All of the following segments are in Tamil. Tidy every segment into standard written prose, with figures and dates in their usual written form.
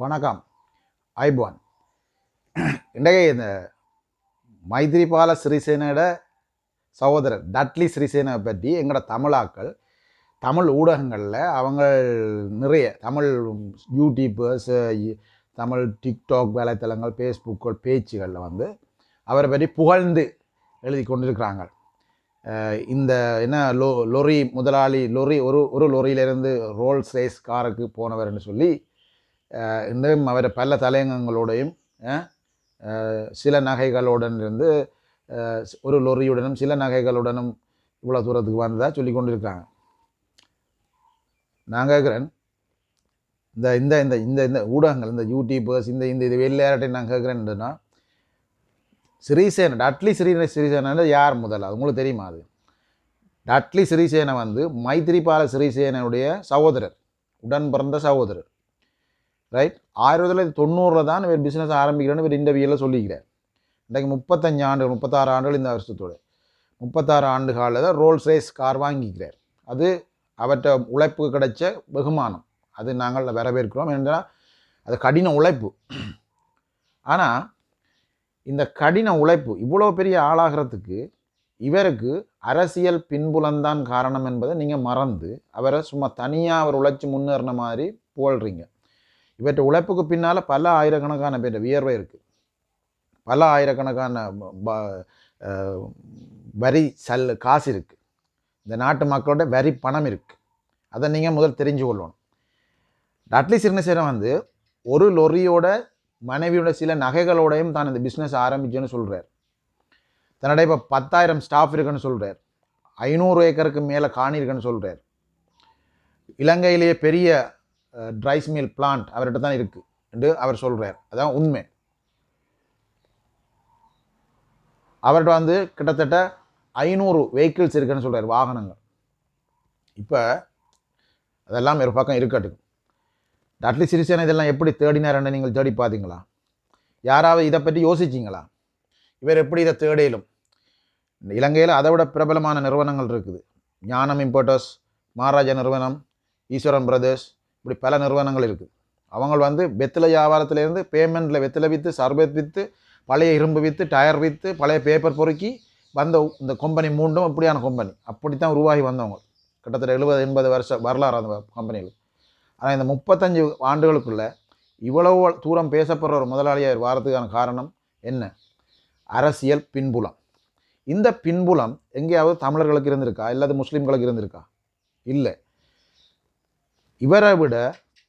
வணக்கம் ஐபான். இன்றைய இந்த மைத்ரிபால சிறிசேனோட சகோதரர் டட்லி சிறிசேனை பற்றி எங்களோட தமிழாக்கள் தமிழ் ஊடகங்களில் அவங்க நிறைய தமிழ் யூடியூபர்ஸ், தமிழ் டிக்டாக் வலைத்தளங்கள், ஃபேஸ்புக்குகள், பேச்சுகளில் அவரை பற்றி புகழ்ந்து எழுதி கொண்டிருக்கிறாங்க. இந்த என்ன லொரி முதலாளி ஒரு லொரியிலிருந்து ரோல்ஸ் ரேஸ் காருக்கு போனவர்னு சொல்லி இன்றும் அவர் பல தலையங்கங்களோடையும் சில நகைகளுடன் இருந்து ஒரு லொரியுடனும் சில நகைகளுடனும் இவ்வளோ தூரத்துக்கு வந்ததாக சொல்லி கொண்டிருக்காங்க. நான் கேட்குறேன், இந்த இந்த இந்த இந்த இந்த ஊடகங்கள், இந்த யூடியூபர்ஸ், இந்த இந்த இது வெளியாட்டையும் நான் கேட்குறேன்னா, சிறிசேன டட்லி சிறிசேன யார் முதல்ல உங்களுக்கு தெரியுமா? அது டட்லி சிறிசேனை மைத்ரிபால சிறிசேனுடைய சகோதரர், உடன் பிறந்த சகோதரர். ரைட். 1990 தான் இவர் பிஸ்னஸ் ஆரம்பிக்கிறேன்னு இவர் இன்டர்வியூவில் சொல்லிக்கிறார். இன்றைக்கு 35 ஆண்டுகள் 36 ஆண்டுகள் இந்த வருஷத்தோடு 36 ஆண்டு காலில் தான் ரோல்ஸ் ரேஸ் கார் வாங்கிக்கிறார். அது அவற்றை உழைப்புக்கு கிடைச்ச வெகுமானம். அது நாங்கள் வரவேற்கிறோம். என்றால் அது கடின உழைப்பு. ஆனால் இந்த கடின உழைப்பு இவ்வளோ பெரிய ஆளாகிறதுக்கு இவருக்கு அரசியல் பின்புலம்தான் காரணம் என்பதை நீங்கள் மறந்து அவரை சும்மா தனியாக அவர் உழைச்சி முன்னேறின மாதிரி புகழ்றீங்க. இவற்றை உழைப்புக்கு பின்னால் பல ஆயிரக்கணக்கான பேர் வியர்வை இருக்குது, பல ஆயிரக்கணக்கான வரி காசு இருக்குது, இந்த நாட்டு மக்களோட வரி பணம் இருக்குது. அதை நீங்கள் முதல் தெரிஞ்சு கொள்ளணும். டட்லி சிறிசேன ஒரு லொரியோட மனைவியோட சில நகைகளோடையும் தான் இந்த பிஸ்னஸ் ஆரம்பிச்சேன்னு சொல்கிறார். தன்னோட இப்போ 10,000 ஸ்டாஃப் இருக்குன்னு சொல்கிறார். 500 ஏக்கருக்கு மேலே காணி இருக்குன்னு சொல்கிறார். இலங்கையிலேயே பெரிய ட்ரைஸ் மில் பிளான்ட் அவர்கிட்ட தான் இருக்குது என்று அவர் சொல்கிறார். அதான் உண்மை. அவர்கிட்ட கிட்டத்தட்ட 500 வெஹிக்கிள்ஸ் இருக்குன்னு சொல்கிறார், வாகனங்கள். இப்போ அதெல்லாம் ஒரு பக்கம் இருக்கட்டும். டட்லி சிறிசேன இதெல்லாம் எப்படி தேடினார்ன்னு நீங்கள் தேடி பார்த்தீங்களா? யாராவது இதை பற்றி யோசிச்சிங்களா? இவர் எப்படி இதை தேடையிலும்? இலங்கையில் அதை விட பிரபலமான நிறுவனங்கள் இருக்குது. ஞானம் இம்போர்ட்டர்ஸ், மகாராஜா நிறுவனம், ஈஸ்வரன் பிரதர்ஸ், இப்படி பல நிறுவனங்கள் இருக்குது. அவங்க வெத்திலை வியாபாரத்திலேருந்து பேமெண்ட்டில் வெத்திலை விற்று, சர்பத் விற்று, பழைய இரும்பு விற்று, டயர் விற்று, பழைய பேப்பர் பொறுக்கி இந்த கம்பெனி மூண்டும் இப்படியான கம்பெனி அப்படி தான் உருவாகி வந்தவங்க. கிட்டத்தட்ட 70-80 வருஷ வரலாறு அந்த கம்பெனிகள். ஆனால் இந்த 35 ஆண்டுகளுக்குள்ள இவ்வளவு தூரம் பேசப்படுற ஒரு முதலாளியாக வாரத்துக்கான காரணம் என்ன? அரசியல் பின்புலம். இந்த பின்புலம் எங்கேயாவது தமிழர்களுக்கு இருந்திருக்கா? இல்லாத முஸ்லீம்களுக்கு இருந்திருக்கா? இல்லை. இவரை விட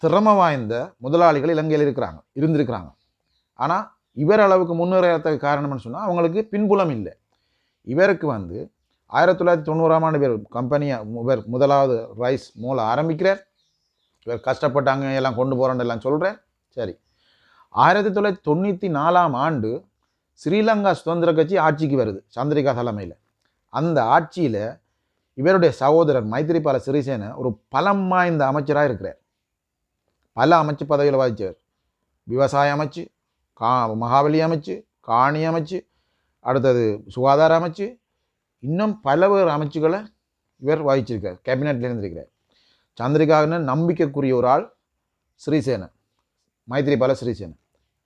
திறமை வாய்ந்த முதலாளிகள் இலங்கையில் இருந்திருக்கிறாங்க. ஆனால் இவர் அளவுக்கு முன்னேறத்துக்கு காரணம்னு சொன்னால் அவங்களுக்கு பின்புலம் இல்லை. இவருக்கு 1990ஆம் ஆண்டு பேர் கம்பெனியை இவர் முதலாவது ரைஸ் மூல ஆரம்பிக்கிறார். இவர் கஷ்டப்பட்டாங்க எல்லாம் கொண்டு போகிறேன்னு எல்லாம் சொல்கிறார். சரி. 1994ஆம் ஆண்டு ஸ்ரீலங்கா சுதந்திர கட்சி ஆட்சிக்கு வருது சந்திரிகா தலைமையில். அந்த ஆட்சியில் இவருடைய சகோதரர் மைத்ரிபால சிறிசேன ஒரு பலம் வாய்ந்த அமைச்சராக இருக்கிறார். பல அமைச்சு பதவியில் வகித்தவர். விவசாய அமைச்சு, மகாபலி அமைச்சு, காணி அமைச்சு, அடுத்தது சுகாதார அமைச்சு, இன்னும் பல அமைச்சுகளை இவர் வகிச்சிருக்கார். கேபினெட்டில் இருந்திருக்கிறார். சந்திரிகாவின்னு நம்பிக்கைக்குரிய ஒரு ஆள் சிறிசேன, மைத்ரிபால சிறிசேன.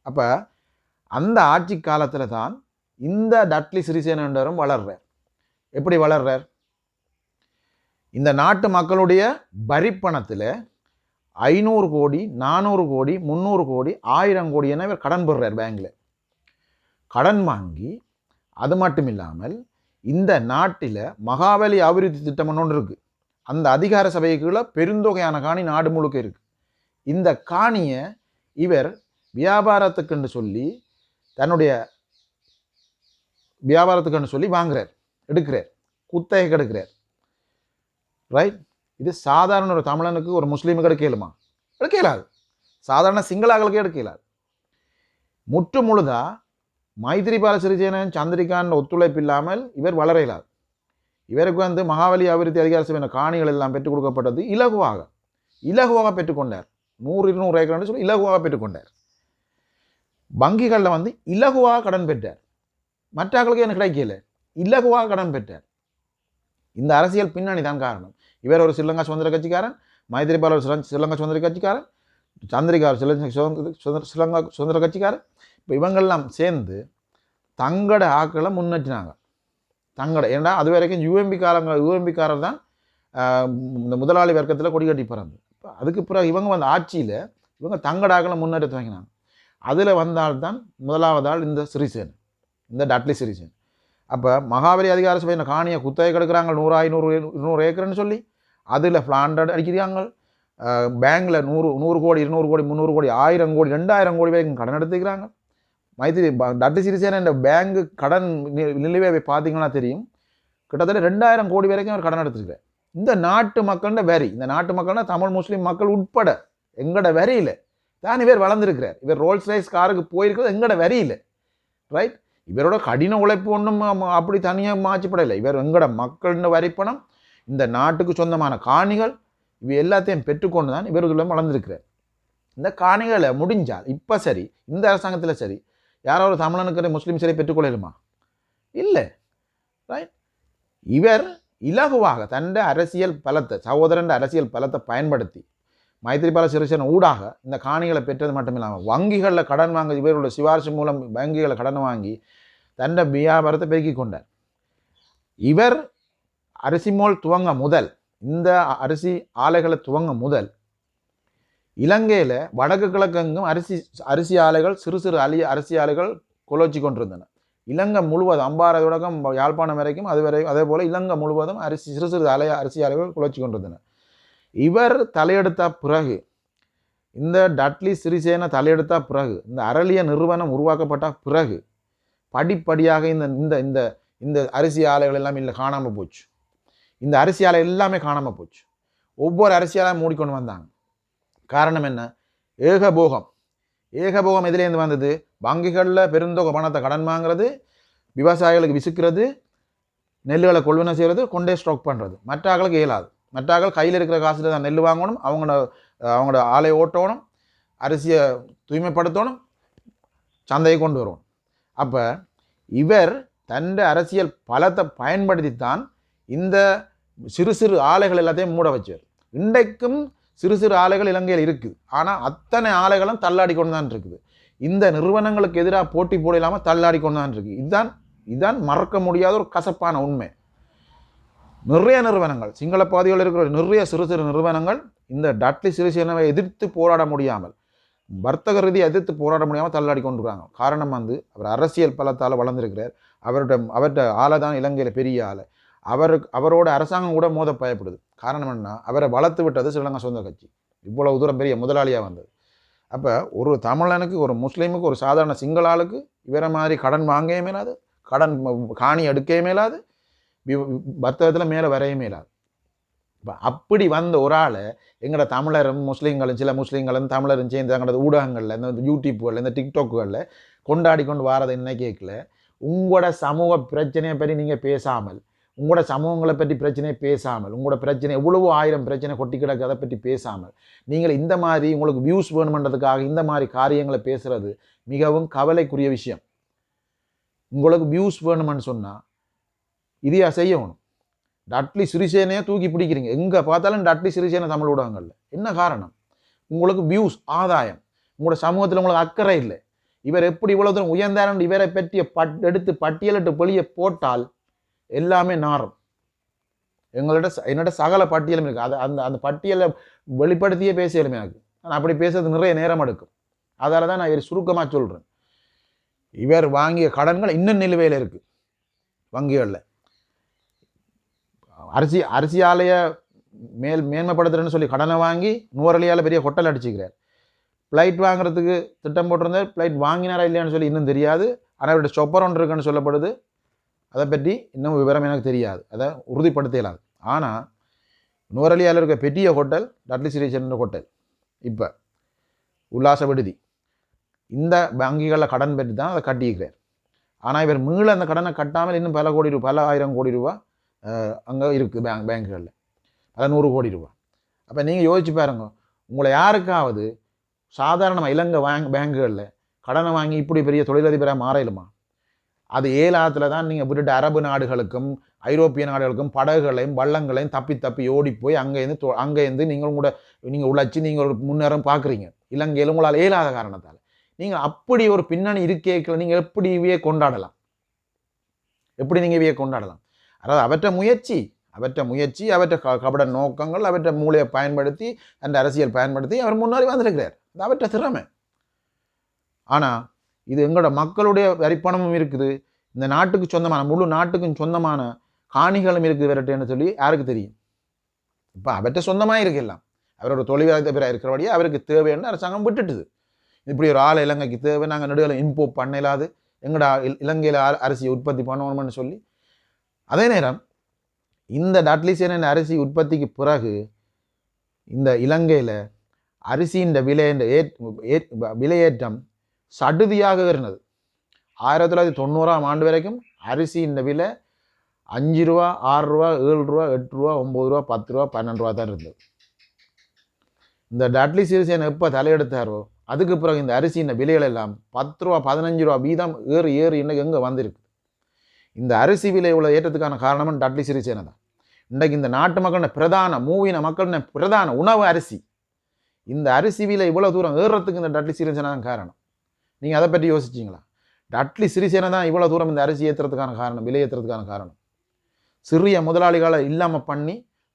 அப்போ அந்த ஆட்சி காலத்தில் தான் இந்த டட்லி சிறிசேனன்றவரும் வளர்றார். எப்படி வளர்றார்? இந்த நாட்டு மக்களுடைய வரிப்பணத்தில் 500 கோடி, 400 கோடி, 300 கோடி, 1000 கோடி என இவர் கடன் பெறுறார் பேங்கில். கடன் வாங்கி அது மட்டும் இல்லாமல் இந்த நாட்டில் மகாபலி அபிவிருத்தி திட்டம் ஒன்று இருக்குது. அந்த அதிகார சபைக்குள்ள பெருந்தொகையான காணி நாடு முழுக்க இருக்குது. இந்த காணியை இவர் வியாபாரத்துக்குன்னு சொல்லி தன்னுடைய வியாபாரத்துக்குன்னு சொல்லி வாங்குறார், எடுக்கிறார், குத்தகைக்கு எடுக்கிறார். ரைட். இது சாதாரண ஒரு தமிழனுக்கு, ஒரு முஸ்லீமுக்கு எடுக்கலுமா? எடுக்கலாது. சாதாரண சிங்களாக்களுக்கு எடுக்கலாது. முற்று முழுதா மைத்ரிபால சிறிசேனன் சந்திரிகான் ஒத்துழைப்பு இல்லாமல் இவர் வளர இயலாது. இவருக்கு மகாபலி அபிவிருத்தி அதிகார சபையின் காணிகள் எல்லாம் பெற்றுக் கொடுக்கப்பட்டது இலகுவாக பெற்றுக்கொண்டார். 100-200 ஏக்கர் சொல்லி இலகுவாக பெற்றுக்கொண்டார். வங்கிகளில் இலகுவாக கடன் பெற்றார். மற்றவர்களுக்கு எனக்கு கிடைக்கல, இலகுவாக கடன் பெற்றார். இந்த அரசியல் பின்னணி தான் காரணம். இவர் ஒரு ஸ்ரீலங்கா சுதந்திர கட்சிக்காரன், மைத்ரிபால ஒரு ஸ்ரீலங்கா சுதந்திர கட்சிக்காரன், சந்திரிகா ஸ்ரீலங்கா சுதந்திர கட்சிக்காரர். இப்போ இவங்கெல்லாம் சேர்ந்து தங்களோட ஆக்களை முன்னேற்றினாங்க. ஏன்னா அது வரைக்கும் யூஎம்பிக்காரர் தான் இந்த முதலாளி வர்க்கத்தில் கொடி கட்டி பிறந்து. இப்போ அதுக்கு பிறகு இவங்க வந்து ஆட்சியில் இவங்க தங்களோட ஆக்களை முன்னேற்றி வாங்கினாங்க. அதில் வந்தால்தான் முதலாவதால் இந்த சிறிசேன், இந்த டட்லி சிறிசேன். அப்போ மகாபலி அதிகார சபையின் காணியை குத்தகை கெடுக்கிறாங்க 100 ஏக்கர்னு சொல்லி. அதில் ஃப்ளாண்டட் அடிக்கிறாங்க. பேங்கில் 100 கோடி 200 கோடி 300 கோடி 1000 கோடி 2000 கோடி வரைக்கும் கடன் எடுத்துக்கிறாங்க. மைத்திரி டட்லி சிறிசேன இந்த பேங்கு கடன் நிலுவை பார்த்தீங்கன்னா தெரியும், கிட்டத்தட்ட 2000 கோடி வரைக்கும் அவர் கடன் எடுத்துருக்கார். இந்த நாட்டு மக்கள்கிட்ட வரி, இந்த நாட்டு மக்கள்னா தமிழ் முஸ்லீம் மக்கள் உட்பட எங்களோட வரியில் தான் இவர் வளர்ந்துருக்கிறார். இவர் ரோல்ஸ் ரைஸ் காருக்கு போயிருக்கிறது எங்களோட வரியில். ரைட், இவரோட கடின உழைப்பு ஒன்றும் அப்படி தனியாக மாற்றப்படலை. இவர் எங்களோட மக்களின் வரிப்பணம், இந்த நாட்டுக்கு சொந்தமான காணிகள், இவை எல்லாத்தையும் பெற்றுக்கொண்டு தான் இவர் இதில் வளர்ந்துருக்கிறார். இந்த காணிகளை முடிஞ்சால் இப்போ சரி, இந்த அரசாங்கத்தில் சரி, யாராவது தமிழனுக்கு முஸ்லீம் சரி பெற்றுக்கொள்ளலுமா? இல்லை. ரைட், இவர் இலகுவாக தன்னுடைய அரசியல் பலத்தை, சகோதரன் அரசியல் பலத்தை பயன்படுத்தி மைத்திரிபால சிறிசேன ஊடாக இந்த காணிகளை பெற்றது மட்டுமில்லாமல் வங்கிகளில் கடன் வாங்க, இவர்களுடைய சிபாரிசு மூலம் வங்கிகளில் கடன் வாங்கி தன்னுடைய வியாபாரத்தை பெருக்கிக் கொண்டார். இவர் அரிசி மோல் துவங்க முதல், இந்த அரிசி ஆலைகளை துவங்க முதல் இலங்கையில் வடக்கு கிழக்கெங்கும் அரிசி ஆலைகள், சிறு சிறு அரிசி ஆலைகள் கொலோச்சி கொண்டிருந்தன. இலங்கை முழுவதும் அம்பாறை தொடக்கம் யாழ்ப்பாணம் வரைக்கும் அதே போல் இலங்கை முழுவதும் சிறு சிறு அரிசி ஆலைகள் கொலோச்சி கொண்டிருந்தன. இவர் தலையெடுத்த பிறகு, இந்த டட்லி சிறிசேன தலையெடுத்த பிறகு, இந்த அரளிய நிறுவனம் உருவாக்கப்பட்ட பிறகு படிப்படியாக இந்த இந்த இந்த அரிசி ஆலைகள் எல்லாம் இல்லை, காணாமல் போச்சு. இந்த அரிசி ஆலை எல்லாமே காணாமல் போச்சு. ஒவ்வொரு அரிசி ஆலையும் மூடிக்கொண்டு வந்தாங்க. காரணம் என்ன? ஏகபோகம். ஏகபோகம் எதுலேருந்து வந்தது? வங்கிகளில் பெருந்தொகை பணத்தை கடன் வாங்குறது, விவசாயிகளுக்கு விசுக்கிறது, நெல்லுகளை கொள்வனை செய்கிறது, கொண்டே ஸ்டாக் பண்ணுறது. மற்ற ஆக்களுக்கு இயலாது. மற்ற ஆக்கள் கையில் இருக்கிற காசில் தான் நெல் வாங்கணும், அவங்களோட ஆலை ஓட்டணும், அரிசியை தூய்மைப்படுத்தணும், சந்தையை கொண்டு வரணும். அப்போ இவர் தன்னுடைய அரசியல் பலத்தை பயன்படுத்தித்தான் இந்த சிறு சிறு ஆலைகள் எல்லாத்தையும் மூட வச்சார். இன்றைக்கும் சிறு சிறு ஆலைகள் இலங்கையில் இருக்குது. ஆனால் அத்தனை ஆலைகளும் தள்ளாடி கொண்டு தான் இருக்குது. இந்த நிறுவனங்களுக்கு எதிராக போட்டி போட இல்லாமல் தள்ளாடி கொண்டு தான் இருக்குது. இதுதான் மறக்க முடியாத ஒரு கசப்பான உண்மை. நிறைய நிறுவனங்கள், சிங்கள பாதிகளில் இருக்கிற நிறைய சிறு சிறு நிறுவனங்கள் இந்த டட்லி சிறிசேனவை எதிர்த்து போராட முடியாமல், வர்த்தக ரீதியை எதிர்த்து போராட முடியாமல் தள்ளாடி கொண்டிருக்காங்க. காரணம் வந்து அவர் அரசியல் பலத்தால் வளர்ந்துருக்கிறார். அவர்கிட்ட ஆளை தான் இலங்கையில் பெரிய ஆளை. அவரோட அரசாங்கம் கூட மோத பயப்படுது. காரணம் என்ன? அவரை வளர்த்து விட்டது ஸ்ரீலங்கா சுதந்திர கட்சி. இவ்வளவு தூரம் பெரிய முதலாளியாக வந்தது. அப்போ ஒரு தமிழனுக்கு, ஒரு முஸ்லீமுக்கு, ஒரு சாதாரண சிங்கள ஆளுக்கு இவரை மாதிரி கடன் வாங்கவே மேலாது, காணி எடுக்கவே மேலாது, வர்த்தகத்தில் மேலே வரையே மேலாது. இப்போ அப்படி வந்த ஒரு ஆளை எங்களோட தமிழரும் முஸ்லீம்களும், சில முஸ்லீம்களும் தமிழரும் சேர்ந்து எங்களோட ஊடகங்களில், இந்த யூடியூப்புகளில், இந்த டிக்டாக்குகளில் கொண்டாடி கொண்டு வாரதை என்ன கேட்கல. உங்களோட சமூக பிரச்சனையை பற்றி நீங்கள் பேசாமல், உங்களோட சமூகங்களை பற்றி பிரச்சனையை பேசாமல், உங்களோட பிரச்சனை எவ்வளவோ 1000 பிரச்சனை கொட்டி கிடக்கு அதை பற்றி பேசாமல், நீங்கள் இந்த மாதிரி உங்களுக்கு வியூஸ் வேணுமென்றதுக்காக இந்த மாதிரி காரியங்களை பேசுகிறது மிகவும் கவலைக்குரிய விஷயம். உங்களுக்கு வியூஸ் வேணுமென்னு சொன்னால் இதையா செய்யணும்? டட்லி சிறிசேனையை தூக்கி பிடிக்கிறீங்க. எங்கே பார்த்தாலும் டட்லி சிறிசேனை தமிழ் ஊடகங்களில். என்ன காரணம்? உங்களுக்கு வியூஸ், ஆதாயம். உங்களோட சமூகத்தில் உங்களுக்கு அக்கறை இல்லை. இவர் எப்படி இவ்வளோ தூரம் உயர்ந்தாரன் இவரை பற்றிய எடுத்து பட்டியலிட்டு வெளியே போட்டால் எல்லாமே நாரும். என்னோட சகல பட்டியலும் இருக்குது. அந்த பட்டியலை வெளிப்படுத்தியே பேசலுமே எனக்கு. நான் அப்படி பேசுறது நிறைய நேரம் எடுக்கும். அதால் தான் நான் இவர் சுருக்கமாக சொல்கிறேன். இவர் வாங்கிய கடன்கள் இன்னும் நிலுவையில் இருக்குது வங்கிகளில். அரிசி ஆலையை மேன்மைப்படுத்துறேன்னு சொல்லி கடனை வாங்கி நூறலியால் பெரிய ஹோட்டல் அடிச்சுக்கிறார். ஃப்ளைட் வாங்குறதுக்கு திட்டம் போட்டிருந்தார். ஃப்ளைட் வாங்கினாரா இல்லையான்னு சொல்லி இன்னும் தெரியாது. ஆனால் அவருடைய சொப்பர் ஒன்று இருக்குன்னு சொல்லப்படுது. அதை பற்றி இன்னும் விவரம் எனக்கு தெரியாது, அதை உறுதிப்படுத்தலாது. ஆனால் நூறலியால் இருக்க பெரிய ஹோட்டல் டட்லி சிறிசேன ஹோட்டல், இப்போ உல்லாச விடுதி, இந்த வங்கிகளில் கடன் பெற்று தான் அதை கட்டியிருக்கிறார். ஆனால் இவர் மீள அந்த கடனை கட்டாமல் இன்னும் பல 1000 கோடி ரூபா அங்கே இருக்குது பேங்குகளில், பல 100 கோடி ரூபா. அப்போ நீங்கள் யோசிச்சு பாருங்க, உங்களை யாருக்காவது சாதாரணமாக இலங்கை பேங்குகளில் கடனை வாங்கி இப்படி பெரிய தொழிலதிபராக மாறலுமா? அது ஏலாத்தில் தான் நீங்கள் விட்டுட்டு அரபு நாடுகளுக்கும் ஐரோப்பிய நாடுகளுக்கும் படகுகளையும் வள்ளங்களையும் தப்பி தப்பி ஓடி போய் அங்கேருந்து நீங்கள் உழைச்சி நீங்கள் ஒரு முன்னேறம் பார்க்குறீங்க. இலங்கையில் உங்களால் இயலாத காரணத்தால் நீங்கள் அப்படி ஒரு பின்னணி இருக்கேக்கில் நீங்கள் எப்படி இவையே கொண்டாடலாம்? எப்படி நீங்கள் இவையை கொண்டாடலாம்? அதாவது அவற்றை முயற்சி அவற்றை கபட நோக்கங்கள் அவற்றை மூளையை பயன்படுத்தி அந்த அரசியல் பயன்படுத்தி அவர் முன்னாடி வந்திருக்கிறார். அது அவற்றை திறமை. ஆனால் இது எங்களோட மக்களுடைய வரிப்பணமும் இருக்குது, இந்த நாட்டுக்கு சொந்தமான முழு நாட்டுக்கும் சொந்தமான காணிகளும் இருக்குது விரட்டுன்னு சொல்லி யாருக்கு தெரியும்? இப்போ அவற்றை சொந்தமாக இருக்கலாம். அவரோட தொழிலாளர் பேராக இருக்கிறபடியே அவருக்கு தேவைன்னு அரசாங்கம் விட்டுட்டுது. இப்படி ஒரு ஆள் இலங்கைக்கு தேவை, நாங்கள் நடுவில் இம்போர்ட் பண்ணலாது, எங்களோட இலங்கையில் அரிசியை உற்பத்தி பண்ணணும்னு சொல்லி. அதே நேரம் இந்த டாட்லிசியன் அரிசி உற்பத்திக்கு பிறகு இந்த இலங்கையில் அரிசியின் விலையேற்றம் சடுதியாக இருந்தது. 1990ஆம் ஆண்டு வரைக்கும் அரிசியின் விலை 5 ரூபா 6 ரூபா 7 ரூபா 8 ரூபா 9 ரூபா 10 ரூபா 12 ரூபா தான் இருந்தது. இந்த டாட்லி சிறிசேன எப்போ தலையெடுத்தாரோ அதுக்கு பிறகு இந்த அரிசியின் விலைகள் எல்லாம் 10 ரூபா 15 ரூபா வீதம் ஏறி இன்னைக்கு எங்கே வந்திருக்கு. இந்த அரிசி விலை உள்ள ஏற்றத்துக்கான காரணமும் டாட்லி சிறிசேன தான். இன்றைக்கு இந்த நாட்டு மக்களின் பிரதான உணவு அரிசி. இந்த அரிசி விலை இவ்வளோ தூரம் ஏறுறதுக்கு இந்த டாட்லி சிறிசேனா தான் காரணம். நீங்கள் அதை பற்றி யோசிச்சிங்களா? டாட்லி சிறிசேனா தான் இவ்வளோ தூரம் இந்த அரிசி ஏற்றுறதுக்கான காரணம், விலை ஏற்றுறதுக்கான காரணம். சிறிய முதலாளிகளை இல்லாமல் பண்ணி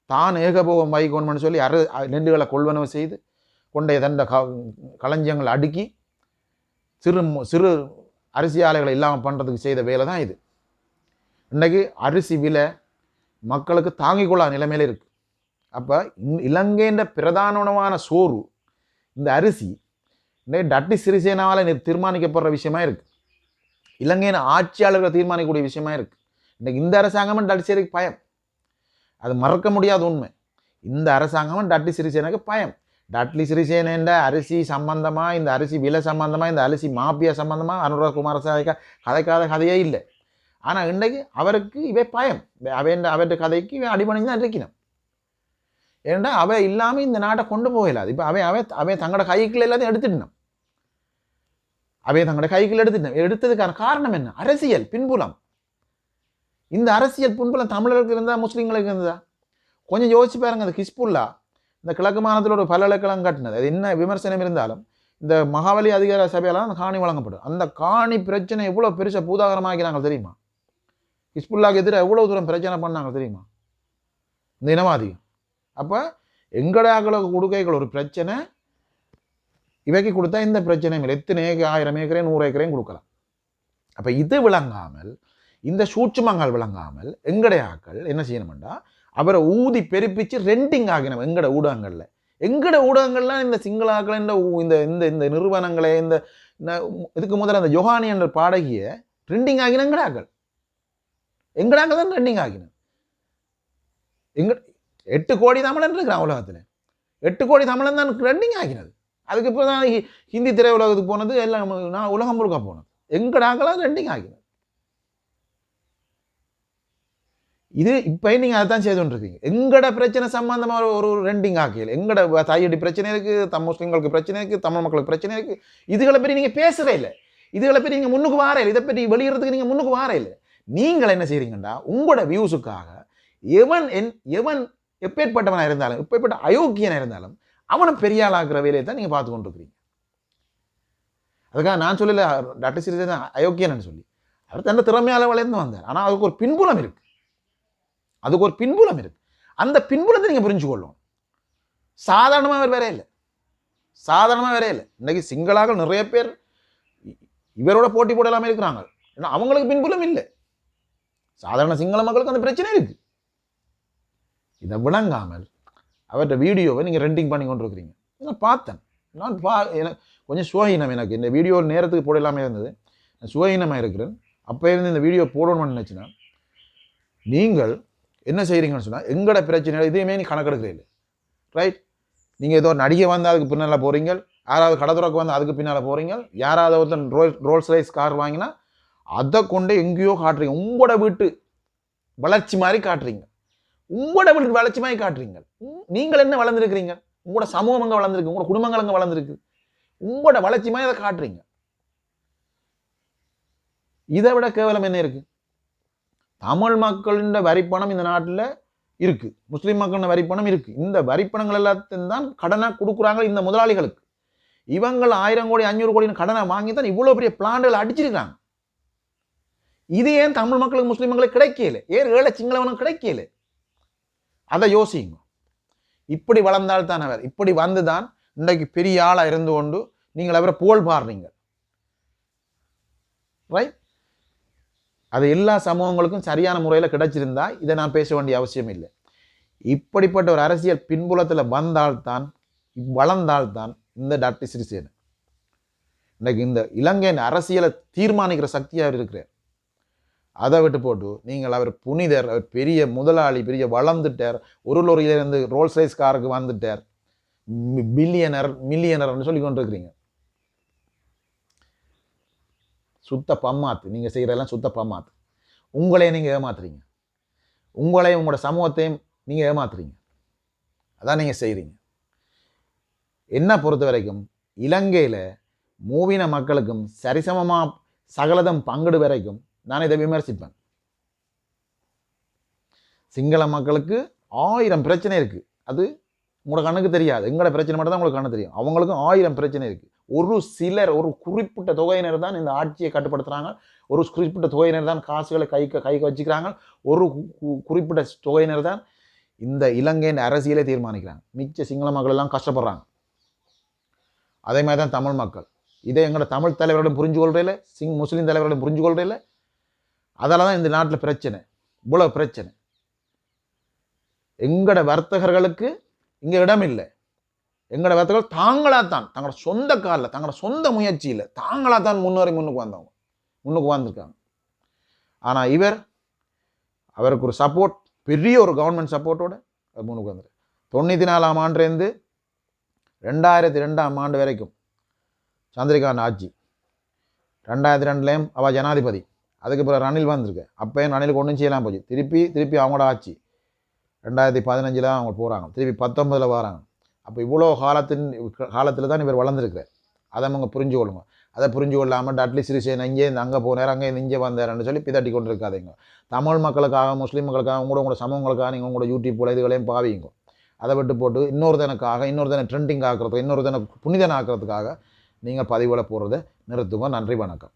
தான் ஏகபோகம் வைக்கணும்னு சொல்லி நெல்லுகளை கொள்வனவு செய்து கொண்டைய தண்ட களஞ்சியங்களை அடுக்கி சிறு அரிசி ஆலைகளை இல்லாமல் பண்ணுறதுக்கு செய்த வேலை தான் இது. இன்றைக்கு அரிசி விலை மக்களுக்கு தாங்கிக் கொள்ளா நிலைமையில இருக்குது. அப்போ இலங்கையின் பிரதானமான சோறு இந்த அரிசி இன்றைக்கு டாட்லி சிறிசேனாவால் தீர்மானிக்கப்படுற விஷயமா இருக்குது. இலங்கையின் ஆட்சியாளர்கள் தீர்மானிக்கக்கூடிய விஷயமா இருக்குது. இன்றைக்கு இந்த அரசாங்கமும் டாட்லி சிறிசேனாக்கு பயம். அது மறக்க முடியாத உண்மை. இந்த அரசாங்கமும் டாட்லி சிறிசேனாக்கு பயம். டாட்லி சிறிசேன அரிசி சம்பந்தமாக, இந்த அரிசி விலை சம்பந்தமாக, இந்த அரிசி மாபியா சம்பந்தமாக அனுராக குமாரசாமிக்கு கதைக்காத கதையே இல்லை. ஆனால் இன்றைக்கு அவருக்கு இவை பயம். அவற்றை கதைக்கு இவன் அடிபணிஞ்சு தான் இருக்கணும். ஏன்னா அவை இல்லாமல் இந்த நாட்டை கொண்டு போகலாது. இப்போ அவை தங்களோட கைக்குள்ள எல்லாத்தையும் எடுத்துட்டணும். எடுத்ததுக்கான காரணம் என்ன? அரசியல் பின்புலம். இந்த அரசியல் பின்புலம் தமிழர்களுக்கு இருந்தால் முஸ்லீம்களுக்கு இருந்தா கொஞ்சம் யோசிச்சு பாருங்க. அந்த ஹிஸ்புல்லா இந்த கிழக்கு மாநிலத்தில் ஒரு பல்கலைக்கழகம் கட்டினது, அது என்ன விமர்சனம் இருந்தாலும் இந்த மகாவலி அதிகார சபையால் அந்த காணி வழங்கப்படும். அந்த காணி பிரச்சனை எவ்வளோ பெருசாக பூதாகரமாக்கிறாங்க தெரியுமா? ஹிஸ்புல்லாவுக்கு எதிராக எவ்வளோ தூரம் பிரச்சனை பண்ணாங்க தெரியுமா இந்த இனவாதிகள். அப்போ எங்கடாக்களுக்கு கொடுக்கைகள் ஒரு பிரச்சனை, இவைக்கு கொடுத்தா இந்த பிரச்சனையும் இல்லை. எத்தனை 1000 ஏக்கரையும் 100 ஏக்கரையும் கொடுக்கலாம். அப்போ இது விளங்காமல், இந்த சூட்சுமங்கள் விளங்காமல் எங்கடையாக்கள் என்ன செய்யணும்டா, அவரை ஊதி பெருப்பிச்சு ரெண்டிங் ஆகினோம். எங்கட ஊடகங்கள்லாம் இந்த சிங்களாக்கள் இந்த இந்த இந்த நிறுவனங்களை இந்த இதுக்கு முதல்ல அந்த யோகானி என்ற பாடகியை ட்ரெண்டிங் ஆகின எங்கடாக்கள் தான் ட்ரெண்டிங் ஆகின. 8 கோடி தமிழன் இருக்கிறான் உலகத்தில். 8 கோடி தமிழன் தான் ட்ரெண்டிங் ஆகினது. அதுக்கு இப்போ தான் ஹிந்தி திரையுலகத்துக்கு போனது, எல்லாம் உலகம் முழுக்க போனது. எங்கடாக்கெல்லாம் ட்ரெண்டிங் ஆகினது. இது இப்போ நீங்கள் அதை தான் செய்து கொண்டிருக்கீங்க. எங்கட பிரச்சனை சம்பந்தமாக ஒரு ரெண்டிங் ஆக்கியல். எங்கட தாயடி பிரச்சனை இருக்குது, முஸ்லீம்களுக்கு பிரச்சனை இருக்குது, தமிழ் மக்களுக்கு பிரச்சனை இருக்குது. இதுகளை பற்றி நீங்கள் பேசுகிறே இல்லை. இதுகளை பற்றி நீங்கள் முன்னுக்கு வார இல்லை. இதை பற்றி வெளியிடறதுக்கு நீங்கள் முன்னுக்கு வார இல்லை. நீங்கள் என்ன செய்கிறீங்கன்னா உங்களோட வியூஸுக்காக எவன் எப்பேற்பட்டவனாக இருந்தாலும், எப்பேற்பட்ட அயோக்கியனாக இருந்தாலும் அவனை பெரியாளாக்குற வேலையை தான் நீங்கள் பார்த்து கொண்டு இருக்கிறீங்க. அதுக்காக நான் சொல்லலை டாக்டர் சிறிசேன அயோக்கியன்னு சொல்லி. அவர் தன்னை திறமையால வளர்ந்து வந்தார். ஆனால் அதுக்கு ஒரு பின்புலம் இருக்குது. அந்த பின்புலத்தை நீங்கள் புரிஞ்சு கொள்ளணும். சாதாரணமாக வேற இல்லை. இன்னைக்கு சிங்களாக நிறைய பேர் இவரோட போட்டி போடலாமே இருக்கிறாங்க. ஏன்னா அவங்களுக்கு பின்புலம் இல்லை. சாதாரண சிங்கள மக்களுக்கு அந்த பிரச்சனை இருக்கு. இதை விளங்காமல் அவர்கிட்ட வீடியோவை நீங்கள் ரெண்டிங் பண்ணி கொண்டு இருக்கிறீங்க. நான் பார்த்தேன். எனக்கு கொஞ்சம் சுவஹீனம். எனக்கு இந்த வீடியோ நேரத்துக்கு போடலாமே இருந்தது. நான் சுவஹீனமாக இருக்கிறேன். அப்போ இருந்து இந்த வீடியோ போடணும்னு நினச்சினா நீங்கள் என்ன செய்கிறீங்கன்னு சொன்னால் எங்கட பிரச்சனை இதையுமே நீ கணக்கெடுக்கிறீங்க. ரைட்? நீங்கள் ஏதோ நடிகை வந்து அதுக்கு பின்னால் போகிறீங்க, யாராவது கடத்துறக்கு வந்து அதுக்கு பின்னால் போகிறீங்க, யாராவது ஒருத்தன் ரோல்ஸ் ரைஸ் கார் வாங்கினா அதை கொண்டு எங்கேயோ காட்டுறீங்க. உங்களோட வீட்டு வளர்ச்சி மாதிரி காட்டுறீங்க. நீங்கள் என்ன வளர்ந்துருக்கிறீங்க? உங்களோட சமூகம் அங்கே வளர்ந்துருக்கு, உங்களோட குடும்பங்கள் அங்கே வளர்ந்துருக்கு. உங்களோட வளர்ச்சி மாதிரி அதை காட்டுறீங்க. இதை விட கேவலம் என்ன இருக்கு? தமிழ் மக்களின் வரிப்பணம் இந்த நாட்டில் இருக்குது, முஸ்லீம் மக்களின் வரிப்பணம் இருக்குது. இந்த வரிப்பணங்கள் எல்லாத்தையும் தான் கடனாக கொடுக்குறாங்க இந்த முதலாளிகளுக்கு. இவங்கள் 1000 கோடி 500 கோடின்னு கடனை வாங்கி தான் இவ்வளோ பெரிய பிளான்கள் அடிச்சிருக்காங்க. இது ஏன் தமிழ் மக்களுக்கு முஸ்லீம் மக்களுக்கு கிடைக்கல? ஏன் ஏழை சிங்களவனுக்கு கிடைக்கல? அதை யோசிங்க. இப்படி வளர்ந்தால்தான் அவர், இப்படி வந்து தான் இன்றைக்கு பெரிய ஆளாக இருந்து கொண்டு நீங்கள் அவரை புகழ் பாடுறீங்க. ரைட்? அது எல்லா சமூகங்களுக்கும் சரியான முறையில் கிடைச்சிருந்தா இதை நான் பேச வேண்டிய அவசியம் இல்லை. இப்படிப்பட்ட ஒரு அரசியல் பின்புலத்தில் வந்தால்தான், வளர்ந்தால்தான் இந்த டாக்டர் சிறிசேன இன்றைக்கு இந்த இலங்கையின் அரசியலை தீர்மானிக்கிற சக்தியாக இருக்கிறார். அதை விட்டு போட்டு நீங்கள் அவர் புனிதர், அவர் பெரிய முதலாளி, பெரிய வளர்ந்துட்டார், ஒரு லோரியிலிருந்து ரோல்ஸ் ரைஸ் காருக்கு வந்துட்டார், பில்லியனர் மில்லியனர்னு சொல்லி கொண்டு இருக்கிறீங்க. சுத்த பம்மாத்து. நீங்கள் செய்கிறதெல்லாம் சுத்த பம்மாத்து. உங்களையும் நீங்கள் ஏமாத்துறீங்க, உங்களையும் உங்களோட சமூகத்தையும் நீங்கள் ஏமாத்துறீங்க. அதான் நீங்கள் செய்கிறீங்க. என்ன பொறுத்த வரைக்கும் இலங்கையில் மூவின மக்களுக்கும் சரிசமமாக சகலதம் பங்கிடு வரைக்கும் நான் இதை விமர்சிப்பேன். சிங்கள மக்களுக்கு 1000 பிரச்சனை இருக்குது, அது உங்களோட கண்ணுக்கு தெரியாது. எங்களோட பிரச்சனை மட்டும் தான் உங்களுக்கு கண்ணு தெரியும். அவங்களுக்கும் 1000 பிரச்சனை இருக்குது. ஒரு சிலர், ஒரு குறிப்பிட்ட தொகையினர் தான் இந்த ஆட்சியை கட்டுப்படுத்துகிறாங்க, ஒரு குறிப்பிட்ட தொகையினர் தான் காசுகளை கைக்கு வச்சுக்கிறாங்க, ஒரு குறிப்பிட்ட தொகையினர் தான் இந்த இலங்கையின் அரசியலை தீர்மானிக்கிறாங்க. மிச்ச சிங்கள மக்கள் எல்லாம் கஷ்டப்படுறாங்க. அதே மாதிரி தான் தமிழ் மக்கள். இதை எங்களோட தமிழ் தலைவர்களும் புரிஞ்சு கொள்றதில்லை, முஸ்லீம் தலைவர்களும் புரிஞ்சு கொள்றதில்லை. அதால தான் இந்த நாட்டில் பிரச்சனை, இவ்வளோ பிரச்சனை. எங்களோட வர்த்தகர்களுக்கு இங்கே இடம் இல்லை. எங்களோட வர்த்தகர்கள் தாங்களாக தான், தங்களோட சொந்த காலில், தங்களோட சொந்த முயற்சியில் தாங்களாக தான் முன்னுக்கு வந்திருக்காங்க. ஆனால் அவருக்கு ஒரு சப்போர்ட், பெரிய ஒரு கவர்மெண்ட் சப்போர்ட்டோட முன்னுக்கு வந்துரு. 94ஆம் ஆண்டுலேருந்து 2002ஆம் ஆண்டு வரைக்கும் சந்திரிகாந்த் ஆட்சி, 2002லேயும் அவள் ஜனாதிபதி, அதுக்கு பிறகு ரணில் வந்திருக்கு. அப்போயும் ரணிலுக்கு ஒன்றும் செய்யலாம் போச்சு. திருப்பி அவங்களோட ஆட்சி 2015 அவங்க போகிறாங்க, திருப்பி 19 வராங்க. அப்போ இவ்வளோ காலத்தில் தான் இவர் வளர்ந்துருக்கிறார். அதை அவங்க புரிஞ்சு கொள்ளுங்க. அதை புரிஞ்சு கொள்ளாமல் டாக்டர் சிறிசேன இங்கே அங்கே போனார், அங்கே இங்கே வந்தார்ன்னு சொல்லி பிதட்டி கொண்டு இருக்காதீங்க. தமிழ் மக்களுக்காக, முஸ்லீம் மக்களுக்காக, உங்களோட சமூகங்களுக்காக நீங்கள் உங்களோட யூடியூப் இதுகளையும் பாவிங்க. அதை விட்டு போட்டு இன்னொருத்தனை ட்ரெண்டிங் ஆக்கிறதுக்கு, இன்னொருத்தனை புனிதன் ஆக்கிறதுக்காக நீங்கள் பதிவுகளை போடுறதை நிறுத்துங்க. நன்றி, வணக்கம்.